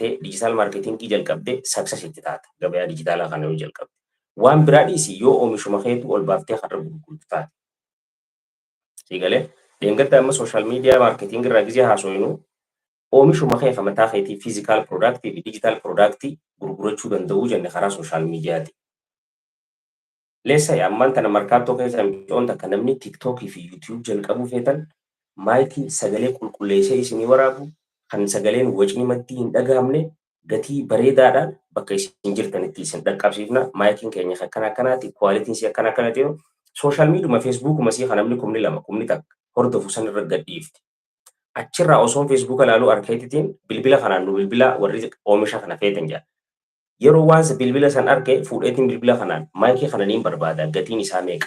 digital marketing jalqabdee success itti taata. Gabaa digitalaa kana yoo jalqabde. Waan biraa dhiisi yoo oomishuma keetu ol baaftee har'a gurgurtu taate. Siigalee deemgatta amma social media marketing irraa gizee haasofnu oomishuma kee kan mataa keetii physical product fi digital product gurgurachuu danda'uu jenne karaa social mediaati. Leessa ammaan tana markaattoo keessa micoon takka namni TikTok fi YouTube jalqabuu feetan maayikii sagalee qulqulleessee isinii waraabu kan sagaleen wacni maddii hin dhagahamne gatii bareedaadhaan bakka isin jirtanitti isin dhaqqabsiifna. Maayikiin keenya akkana akkanaati, kwaalitiin si akkana akkanaati. Social media Facebook masii kan namni kumni lama kumni takka hordofu san irra gadhiifti. Achirraa osoo Facebook ilaaluu arkeetitiin bilbila kanaan nu bilbila warri oomisha kana feetan jedha. Yeroo waan bilbila san arge fuudheetiin bilbila kanaan maayikii kananiin barbaada gatiin isaa meeqa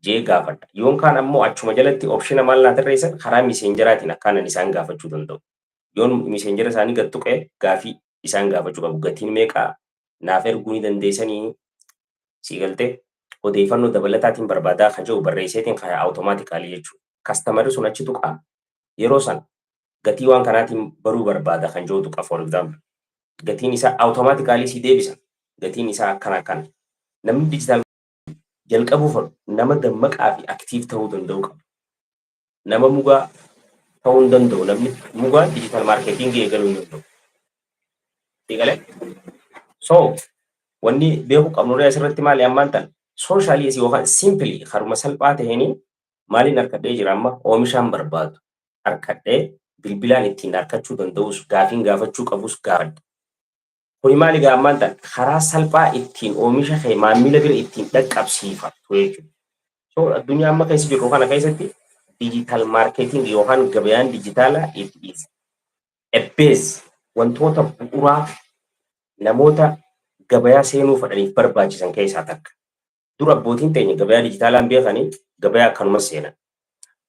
jee gaafadha. Yoon kaan ammoo achuma jalatti opshina maal naa tarreessan karaa miseenjeraatiin akkaanan isaan gaafachuu danda'u. Yoon miseenjera isaanii gad tuqee gaafii isaan gaafachuu qabu. Gatiin meeqaa naaf erguu ni dandeessanii siigaltee odeeffannoo dabalataatiin barbaadaa kan jiru barreesseetiin kaayaa awutomaatikaalii jechuudha. Kastamarri sun achi tuqaa yeroo san gatii waan kanaatiin baruu barbaada kan jiru tuqa for example. Gatiin isaa awutomaatikaalii si deebisa. Gatiin isaa akkana akkana. Namni digital jalqabuuf nama dammaqaa fi aktiif ta'uu danda'u qaba. Nama mugaa ta'uu hin danda'u. Namni mugaa digital marketing eegaluu hin danda'u. Eegalee? So wanni beeku qabnu asirratti maali ammaan tan sooshaaliis yookaan simpilii haruma salphaa ta'een maaliin harkadhee jira amma oomishaan barbaadu harkadhee bilbilaan ittiin harkachuu danda'us gaafiin gaafachuu qabus gaafadha. Kuni maali gaammaan tan karaa salphaa ittiin oomisha kee maamila bira ittiin dhaqqabsiifatu jechuudha. So addunyaa amma keessa jirru kana keessatti digital marketing yookaan gabaan digitaalaa it is a base wantoota bu'uuraa namoota gabaa seenuu fedhaniif barbaachisan keessaa takka. Dura abbootiin teenya gabaa digitaalaan beekanii gabaa akkanuma seenan.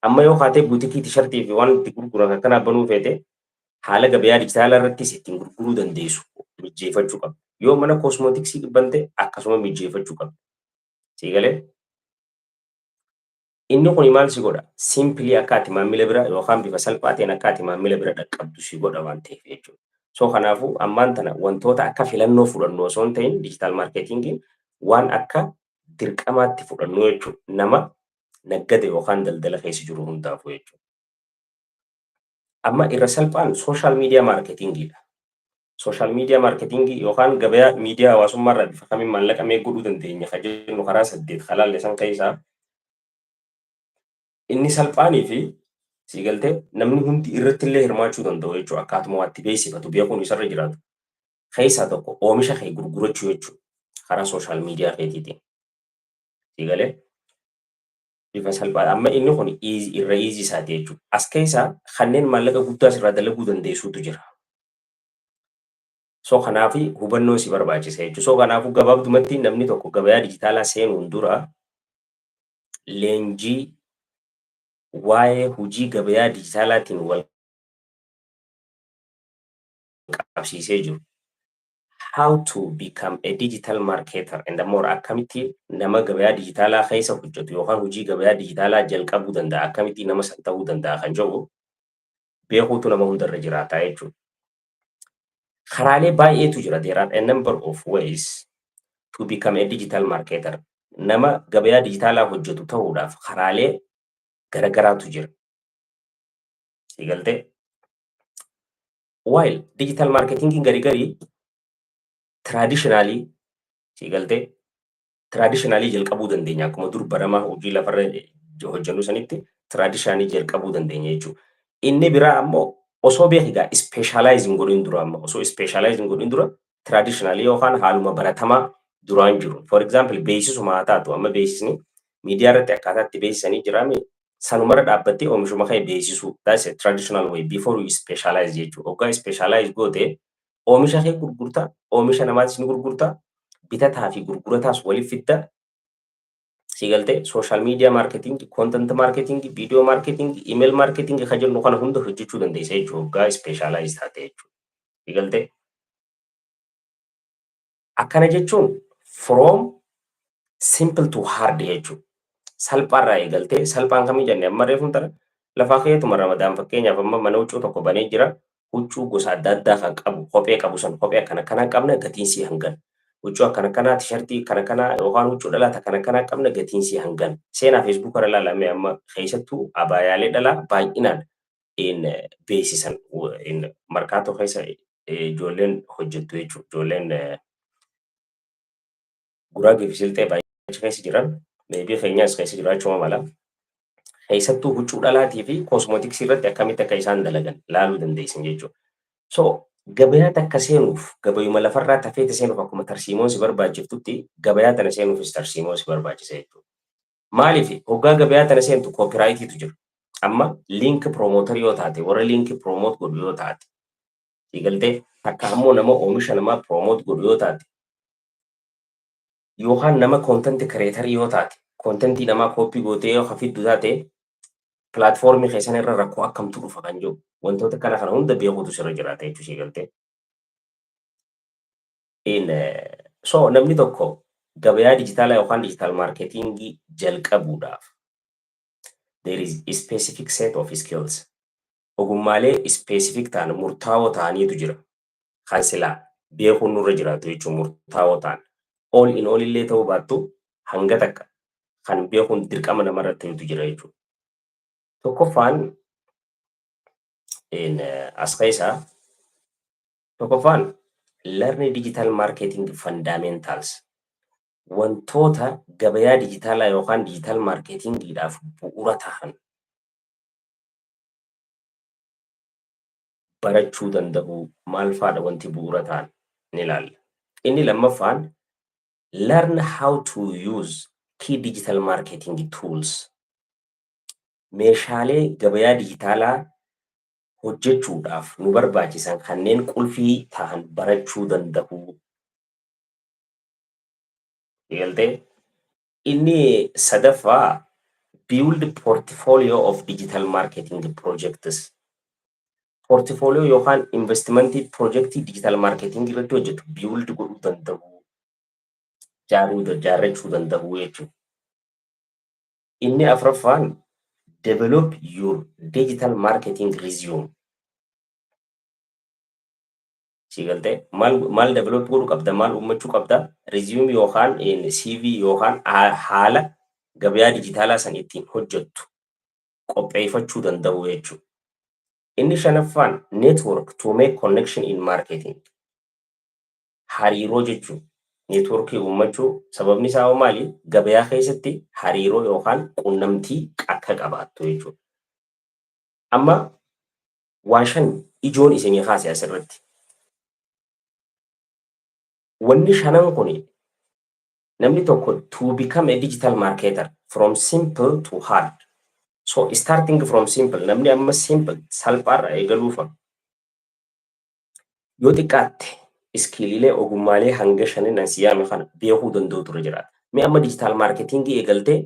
Amma yoo kaatee buutikii tishartii fi waan itti gurguran akkanaa banuu feete haala gabaa digitaalaa irrattis ittiin gurguruu dandeessu. Mijjeeffachuu qabda. Yoo mana kosmootiksii bante akkasuma mijjeeffachuu qabda. Siigalee? Inni kun maal si godha? Simpilii akka ati maamila bira yookaan bifa salphaatiin akka ati maamila bira dhaqqabdu si godha waan ta'eef jechuudha. So kanaafuu ammaan tana wantoota akka filannoo fudhannoo osoo hin ta'in digital marketingiin waan akka dirqamaatti fudhannoo jechuudha. Nama naggade yookaan daldala keessa jiru hundaafuu jechuudha. Amma irra salphaan social media marketingiidha. Social media marketing yookaan gabaa miidiyaa hawaasummaa irraa bifa kamiin maallaqa meequu dandeenya kan jennu karaa 8 kalaalle san keessaa inni salphaanii fi siigaltee namni hundi irratti illee hirmaachuu danda'u jechuudha. Akkaatuma waatti beeksifatu beekuun isarra jiraatu. Keessaa tokko oomisha kee gurgurachuu jechuudha karaa social media keetiitiin. Siigalee bifa salphaa amma inni kun irra easy isaati jechuudha. As keessaa kanneen maallaqa guddaas irraa dalaguu dandeessuutu jira. So kanaafi hubannoo si barbaachisa jechuudha. So kanaafuu gabaabdumatti namni tokko gabaa digitaalaa seenuun dura leenjii waa'ee hojii gabaa digitaalaatiin wal qabsiisee jiru. How to become a digital marketer and more akkamitti nama gabaa digitaalaa keessa hojjetu yookaan hojii gabaa digitaalaa jalqabuu danda'a akkamitti nama san ta'uu danda'a kan jedhu beekuutu nama hundarra jiraata jechuudha. Karaalee baay'eetu jira. There are a number of ways to become a digital marketer. Nama gabaa digitaalaa hojjetu ta'uudhaaf karaalee garagaraatu jira. Siigaltee? While digital marketing garii traditionally siigaltee traditionally jalqabuu dandeenya akkuma dur baramaa hojii lafarra hojjennu sanitti traditionally jalqabuu dandeenya jechuudha. Inni biraa ammoo osoo beekigaa specializing godhin dura amma osoo specializing godhin dura traditionally yookaan haaluma baratamaa duraan jiru. For example beeksisuma haa taatu amma beeksisni miidiyaa irratti akkaataatti beeksisanii jiraame sanumarra dhaabbattee oomishuma kee beeksisuu. That's a traditional way before you specialize jechuudha. Hoggaa specialize gootee oomisha kee gurgurtaa oomisha namaatis ni gurgurtaa bitataa fi gurgurataas waliif fidda. Siigaltee social media marketing, content marketing, video marketing, email marketing kan jennu kana hunda hojjechuu dandeessa jechuudha. Hoggaa specialize taate jechuudha. Siigaltee akkana jechuun from simple to hard jechuudha. Salphaarraa eegaltee salphaan kamii jennee amma reefuun tara lafaa keetu Ramadaan fakkeenyaaf amma mana huccuu tokko banee jira. huccuu gosa adda addaa kan qabu kophee qabu san kophee akkana kanaa qabna gatiin sii hangan. Huccuu akkana kanaa tishartii kana kana yookaan huccuu dhalaata kana kanaa qabna gatiin sii hangan. Seenaa feesbuuk irra ilaalamee amma keessattuu abaayaalee dhalaa baay'inaan beeksisan markaatoo keessa ijoolleen hojjettu jechuudha. Ijoolleen guraagii fi silxee baay'ee keessa jiran meebii keenyaas keessa jiraachuu mala. Keessattuu huccuu dhalaatii fi koosmootiksii irratti akkamitti akka isaan dalagan laaluu dandeessan jechuudha. So gabayaa takka seenuuf gabayuma lafarraa tafeete seenuuf akkuma tarsiimoon si barbaachiftutti gabayaa tana seenuufis tarsiimoon si barbaachisa jechuudha. Maaliif hoggaa gabayaa tana seentu koopiraayitiitu jira. Amma liink piroomootari yoo taate warra liinkii piroomoot godhu yoo taate siigaltee akka ammoo nama oomisha namaa piroomoot godhu yoo taate yookaan nama koontanti kireetarii yoo taate koontantii namaa kooppii gootee yoo hafiddu taate pilaatfoormii keessan irra rakkoo akkamtu dhufa kan jiru wantoota kana hunda beekuutu sirra jiraata jechuudha siigaltee. So namni tokko gabayaa dijitaalaa yookaan dijitaal maarkeetingii jalqabuudhaaf there is a specific set of skills. Ogummaalee specific ta'an murtaawoo ta'aniitu jira. Kan silaa beekuun nurra jiraatu jechuun murtaawoo ta'an. All in all illee ta'uu baattu hanga takka kan beekuun dirqama namarratti jira jechuudha. Tokkoffaan as keessaa tokkoffaan learn digital marketing fundamentals. Wantoota gabayaa dijitaalaa yookaan digital marketingiidhaaf bu'uura ta'an barachuu danda'u maal faadha wanti bu'uura ta'an ni ilaalla. Inni lammaffaan learn how to use key digital marketing tools. Meeshaalee gabayaa dijitaalaa hojjechuudhaaf nu barbaachisan kanneen qulfii ta'an barachuu danda'u. Inni sadaffaa build portfolio of digital marketing projects. Portfolio yookaan investimentii projectii digital marketing irratti hojjetu build godhuu danda'u. Jaarrachuu danda'u jechuudha. Inni afuraffaan develop your digital marketing resume. Siigaltee maal develop godhuu qabda maal uummachuu qabda resume yookaan CV yookaan haala gabayaa dijitaalaa san ittiin hojjettu qopheeffachuu danda'u jechuudha. Inni shanaffaan network to make connection in marketing. Hariiroo jechuun networkii uummachuu sababni isaa maali gabayaa keessatti hariiroo yookaan qunnamtii akka qabaattu jechuudha. Amma waan shan ijoon isinii kaase asirratti. Wanni shanan kun namni tokko to become a digital marketer from simple to hard. So starting from simple namni amma simple salphaarra eegaluufa yoo xiqqaatte iskiililee ogummaalee hanga shanin asiyaame kana beekuu danda'u ture jiraata. Mee amma digital marketingii eegaltee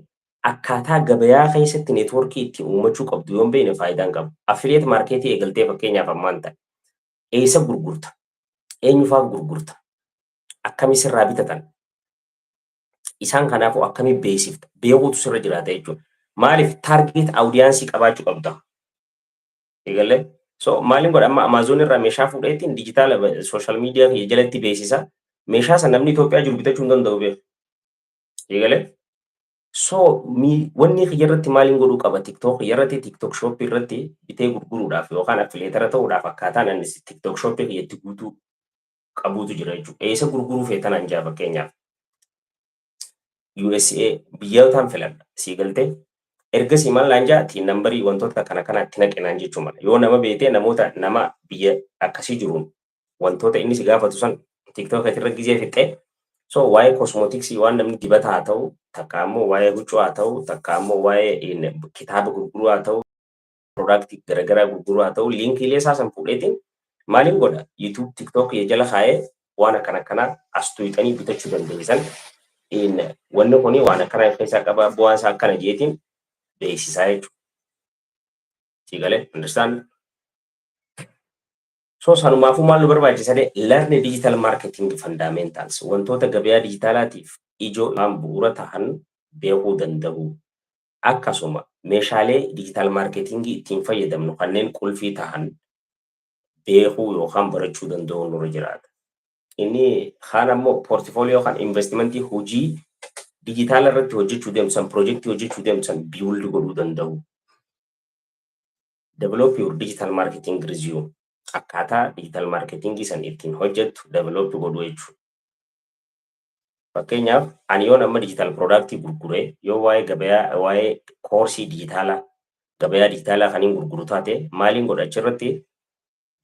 akkaataa gabayaa keessatti neetworkii itti uummachuu qabdu yoo beekne faayidaan qabu. Affiliate marketii eegaltee fakkeenyaaf ammaan ta'e eessa gurgurta? Eenyufaaf gurgurta? Akkamii sirraa bitatan? Isaan kanaafuu akkamii beeksifta? Beekuutu sirra jiraata jechuudha. Maaliif target audience qabaachuu qabda? Eegalee so maaliin godha amma Amazon irraa meeshaa fuudheetiin dijitaala social media jalatti beeksisa. Meeshaa san namni Itoophiyaa jiru bitachuu hin danda'u beeku. Eegalee so wanni irratti maaliin godhuu qaba TikTok irratti TikTok shop irratti bitee gurguruudhaaf yookaan affiliate ta'uudhaaf akkaataan ani TikTok shop itti guutuu qabuutu jira jechuudha. Eessa gurguruu feetan anjaa fakkeenyaaf USA biyyootaan filadha siigaltee ergasii maal anjaa tiin nambarii wantoota kana itti naqinaan jechuu mala. Yoo nama beetee nama biyya akkasii jiruun wantoota inni si gaafatu san TikTok irra gizee fixee so waa'ee kosmootiksii waan namni dibata haa ta'u takka ammoo waa'ee huccuu haa ta'u takka ammoo waa'ee kitaaba gurguruu haa ta'u piroodaaktii garaagaraa gurguruu haa ta'u liinkiilee isaa san fuudheetiin maaliin godha YouTube TikTok jala kaa'ee waan akkana as tuuxanii bitachuu dandeessan. Wanni kuni waan akkana keessaa qaba bu'aan isaa akkana jeetiin beeksisaa jechuudha. Siigalee understand? So sanumaafuu maal nu barbaachisane learn digital marketing fundamentals wantoota gabayaa dijitaalaatiif ijoo waan bu'uura ta'an beekuu danda'u. Akkasuma meeshaalee digital marketingii ittiin fayyadamnu kanneen qulfii ta'an beekuu yookaan barachuu danda'u nurra jiraata. Inni kaan ammoo poortifooliyoo kan investimentii hojii dijitaala irratti hojjechuu deemsan piroojeektii hojjechuu deemsan biiwuldi godhuu danda'u. Develop your digital marketing resume. Akkaataa digital marketingii san ittiin hojjettu develop godhuu jechuudha. Fakkeenyaaf ani yoon amma digital product gurguree yoo waa'ee gabayaa waa'ee koorsii dijitaalaa gabayaa dijitaalaa kaniin gurguru taate maaliin godha achirratti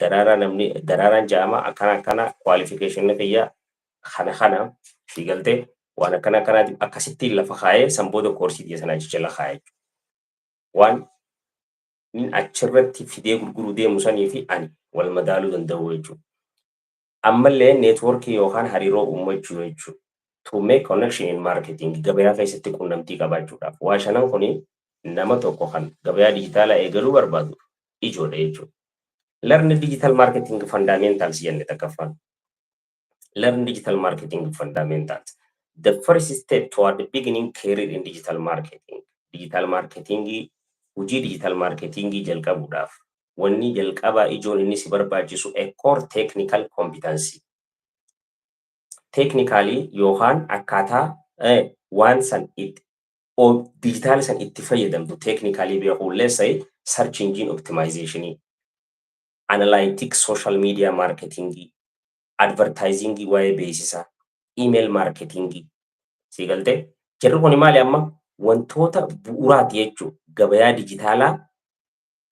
daraaraan ja'ama akkana qualification fayyaa kana fiigaltee waan akkanaatiif akkasittiin lafa kaayee san booda koorsii biyya sanaa jala kaayee waan inni achirratti fidee gurguruu deemu sanii fi ani wal madaaluu danda'u jechuudha. Ammallee neetwoorkii yookaan hariiroo uumachuu jechuudha. To make connection in marketing gabayaa keessatti quunnamtii qabaachuudhaaf waa shanan kuni nama tokko kan gabayaa dijitaalaa eegaluu barbaadu ijoodha jechuudha. Learn digital marketing fundamentals jenne takkaffaan. Learn digital marketing fundamentals. The first step toward the beginning career in digital marketing. Digital marketing hojii digital marketing jalqabuudhaaf wanni jalqabaa ijoon inni si barbaachisu a core technical competency. Technically yookaan akkaataa waan san digital san itti fayyadamtu technically beekuun let's say search engine optimization, analytics, social media marketing, advertising waa'ee beeksisa, email marketing. Siigaltee jirru kun maali amma wantoota bu'uuraati jechuudha. Gabayaa dijitaalaa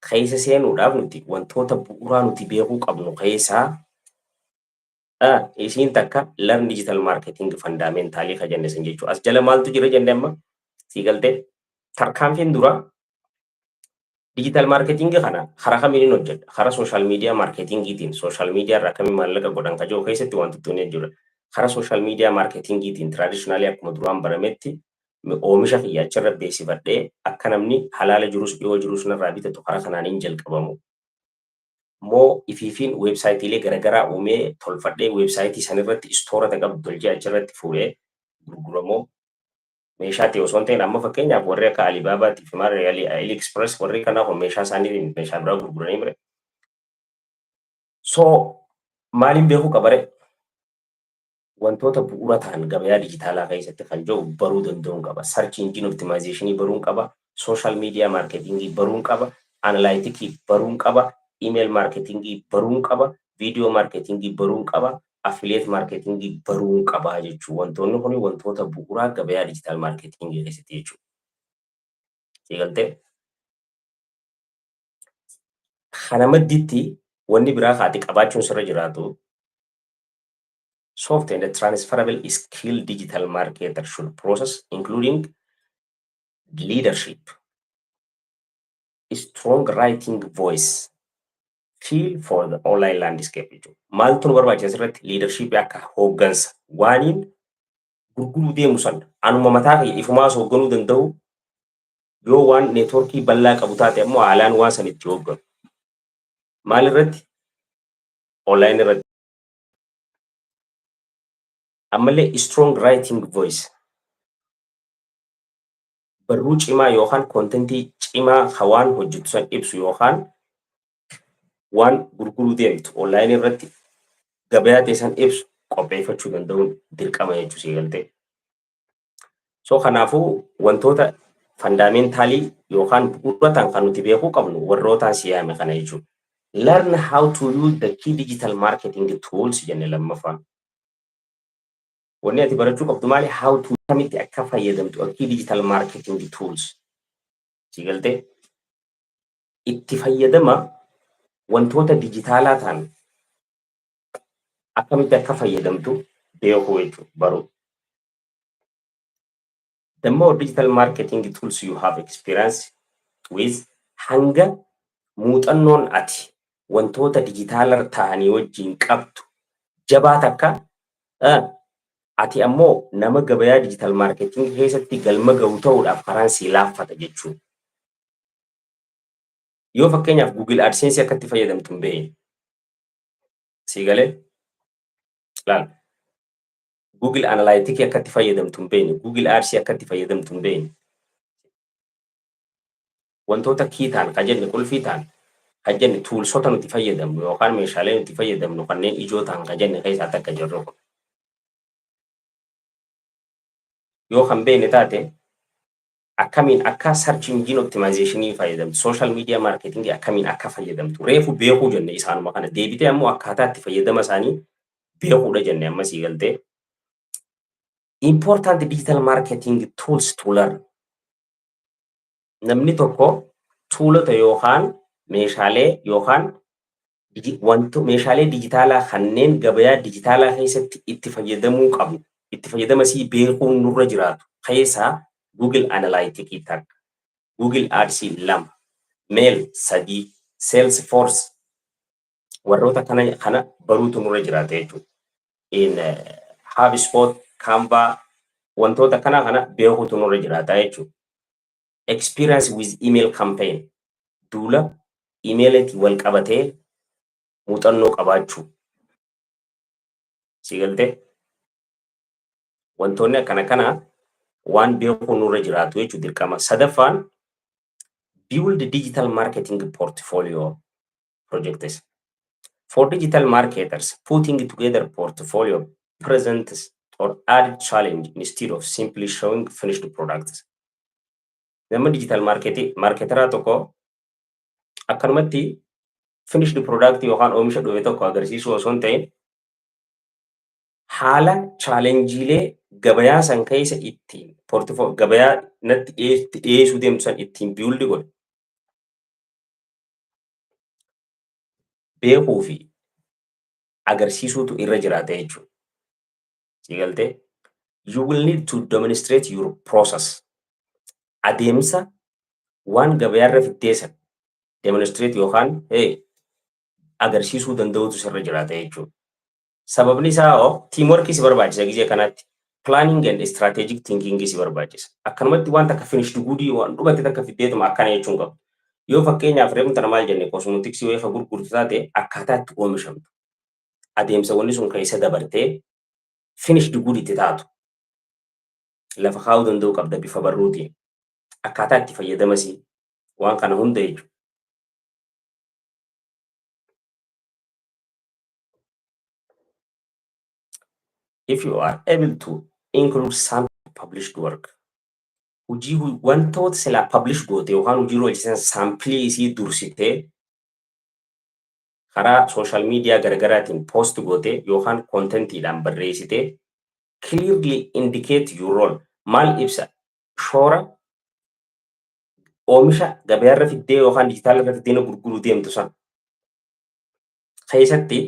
keessa seenuudhaaf nuti wantoota bu'uuraa nuti beekuu qabnu keessaa isiin takka learn digital marketing fundamentaalii ka jenne san jechuudha. As jala maaltu jira jenne amma siigaltee tarkaanfiin dura digital marketing kana karaa kamiin hojjedha? Karaa social media marketingiitiin social media irraa akkamiin maallaqa godhan ka jiru keessatti wantoota inni jira. Karaa social media marketingiitiin traditionally akkuma duraan barametti oomisha kiyya achirra beeksifadhee akka namni halaala jirus dhiyoo jirus narraa bitatu karaa kanaaniin jalqabamu. Moo ifiifiin weebsaayitiilee garaagaraa uumee tolfadhee weebsaayitii sanirratti istoorata qabdu tolchee achirratti fuudhee gurguramoo meeshaa ta'e osoo hin ta'in amma fakkeenyaaf warri akka Alibaabaatiif AliExpress warri kanaa kun meeshaa isaanii meeshaa biraa gurguranii mire. So maaliin beekuu qabare? Wantoota bu'uura ta'an gabayaa dijitaalaa keessatti kan jiru baruu danda'uun qaba. Search engine optimization baruun qaba. Social media marketing baruun qaba. Analytics baruun qaba. Email marketing baruun qaba. Video marketing baruun qaba. Affiliate marketing baruun qaba jechuudha. Wantoonni kun wantoota bu'uuraa gabayaa digital marketing keessatti jechuudha. Eegaltee kana madditti wanni biraa kaati qabaachuun sirra jiraatu soft and transferable skill digital marketer should process including leadership, strong writing voice, feel for the online landscape. Maaltu nu barbaachisa asirratti leadership akka hooggansa waaniin gurguruu deemu san anuma mataa kiyya ifumaas hoogganuu danda'u yoo waan neetwoorkii bal'aa qabu taate ammoo haalaan waan san itti hoogganu. Maal irratti? Online irratti. Ammallee strong writing voice. Barruu cimaa yookaan kontentii cimaa hawaan hojjetu san ibsu yookaan waan gurguruu deemtu online irratti gabayaa ta'e san ibsu qopheeffachuu danda'uun dirqama jechuudha eegaltee. So kanaafuu wantoota fundamentaalii yookaan bu'uuratan kan nuti beekuu qabnu warrootaan siyaame kana jechuudha. Learn how to use the key digital marketing tools jenne lammaffaan. Wanni ati barachuu qabdu maali? How to kamitti akka fayyadamtu key digital marketing tools. Siigaltee itti fayyadama wantoota dijitaalaa ta'an akkamitti akka fayyadamtu beekuu jechuudha baruu. The more digital marketing tools you have experience with hanga muuxannoon ati wantoota dijitaalar ta'anii wajjin qabdu jabaa takka ati ammoo nama gabayaa digital marketing keessatti galma ga'u ta'uudhaaf karaan sii laaffata jechuudha. Yoo fakkeenyaaf Google AdSense akkatti fayyadamtu hin beekne sii galee laal. Google Analytics akkatti fayyadamtu hin beekne, Google Ads akkatti fayyadamtu hin beekne. Wantoota kii ta'an kan jenne qulfii ta'an kan jenne tuulsota nuti fayyadamnu yookaan meeshaalee nuti fayyadamnu kanneen ijoo ta'an kan jenne keessaa takka jirru. Yoo kan beekne taate akkamiin akka search engine optimizationii fayyadamtu, social media marketing akkamiin akka fayyadamtu reefu beekuu jenne isaanuma kana deebitee ammoo akkaataa itti fayyadama isaanii beekuudha jenne amma sii galtee. Important digital marketing tools to learn. Namni tokko tuulota yookaan meeshaalee yookaan meeshaalee dijitaalaa kanneen gabayaa dijitaalaa keessatti itti fayyadamuu qabu, itti fayyadamasii beekuun nurra jiraatu keessaa Google Analytics takka, Google Ads 2, Mail 3, Salesforce warroota kana baruutu nurra jiraata jechuudha. In HubSpot, Canva wantoota kana beekuutu nurra jiraata jechuudha. Experience with email campaign duula emailitti wal qabatee muuxannoo qabaachuu. Si galtee wantoonni akkana waan beekuu nurra jiraatu jechuudha dirqama. Sadaffaan build digital marketing portfolio projects. For digital marketers, putting together portfolio presents or added challenge instead of simply showing finished products. Nama digital marketera tokko akkanumatti finished product yookaan oomisha dhufe tokko agarsiisuu osoo hin ta'in haala challenge'ilee gabayaa san keessa ittiin gabayaa natti dhiyeessuu deemtu san ittiin build godhe beekuu fi agarsiisuutu irra jiraata jechuudha. Si galtee? You will need to demonstrate your process. Adeemsa waan gabayaarra fiddeessan demonstrate yookaan agarsiisuu danda'utu sirra jiraata jechuudha. Sababni isaa teamwork si barbaachisa gizee kanatti. Planning and strategic thinking si barbaachisa. Akkanumatti waan takka finished goodii waan dhumatti takka fiddeetuma akkana jechuun qabu. Yoo fakkeenyaaf reefu tana maal jenne kosmootiksii weefa gurgurtu taate akkaataa itti oomishamtu. Adeemsa wanni sun keessa dabartee finished good itti taatu. Lafa kaa'uu danda'u qabda bifa barruutiin. Akkaataa itti fayyadamasii waan kana hunda jechuudha. If you are able to include some published work, hojii wantoota silaa publish goote yookaan hojii hojjetan saampilii isii dursitee karaa social media garaagaraatiin post goote yookaan contentiidhaan barreessitee clearly indicate your role. Maal ibsa? Shoora oomisha gabayaarra fiddee yookaan dijitaalarra fiddee gurguruu deemtu san keessatti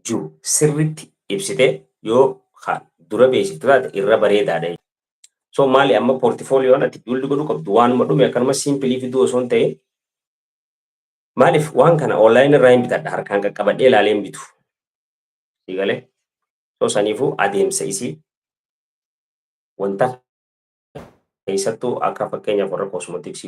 jiru sirriitti ibsitee yoo dura beeksiftu taate irra bareedaadha. So maali amma portfolioon ati build godhuu qabdu waanuma dhume akkanuma simpilii fiduu osoo hin ta'in maaliif waan kana online irraa hin bitadha harkaan qaqqabadhee ilaalee hin bitu. Sigalee? So saniifuu adeemsa isii wanta keessattuu akka fakkeenyaaf warra kosmootiksii